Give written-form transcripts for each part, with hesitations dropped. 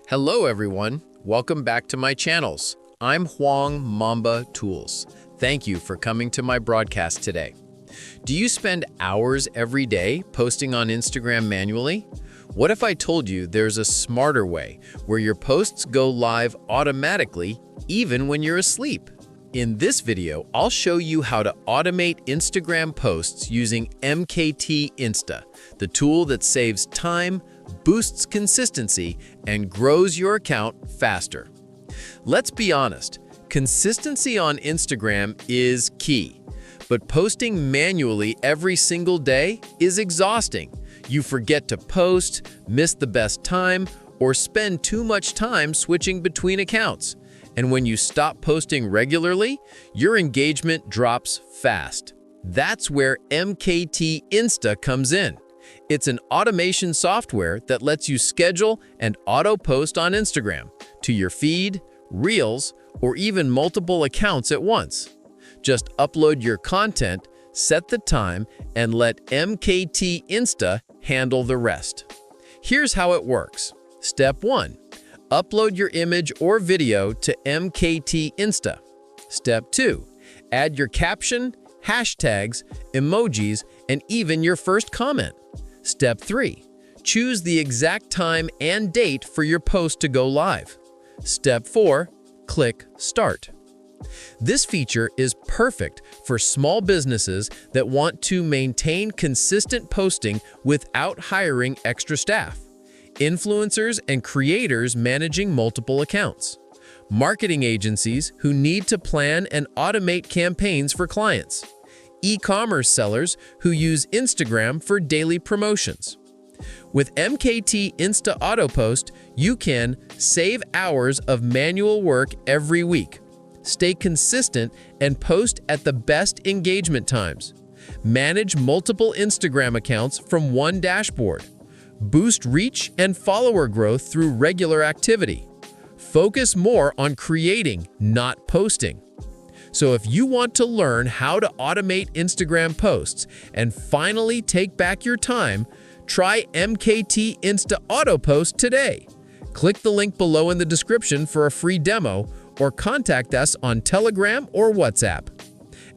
Hello everyone, welcome back to my channels. I'm Huang Mamba Tools. Thank you for coming to my broadcast today. Do you spend hours every day posting on Instagram manually? What if I told you there's a smarter way where your posts go live automatically even when you're asleep? In this video, I'll show you how to automate Instagram posts using MKT Insta, the tool that saves time, boosts consistency, and grows your account faster. Let's be honest, consistency on Instagram is key, but posting manually every single day is exhausting. You forget to post, miss the best time, or spend too much time switching between accounts. And when you stop posting regularly, your engagement drops fast. That's where MKT Insta comes in. It's an automation software that lets you schedule and auto-post on Instagram to your feed, Reels, or even multiple accounts at once. Just upload your content, set the time, and let MKT Insta handle the rest. Here's how it works. Step 1. Upload your image or video to MKT Insta. Step 2. Add your caption, hashtags, emojis, and even your first comment. Step 3. Choose the exact time and date for your post to go live. Step 4. Click Start. This feature is perfect for small businesses that want to maintain consistent posting without hiring extra staff, influencers and creators managing multiple accounts, marketing agencies who need to plan and automate campaigns for clients, e-commerce sellers who use Instagram for daily promotions. With MKT Insta Autopost, you can save hours of manual work every week, stay consistent, and post at the best engagement times, manage multiple Instagram accounts from one dashboard, boost reach and follower growth through regular activity, focus more on creating, not posting. So if you want to learn how to automate Instagram posts and finally take back your time, try MKT Insta Autopost today. Click the link below in the description for a free demo or contact us on Telegram or WhatsApp.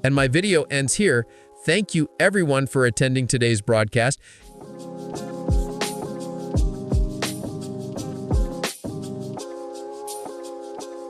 And my video ends here. Thank you everyone for attending today's broadcast.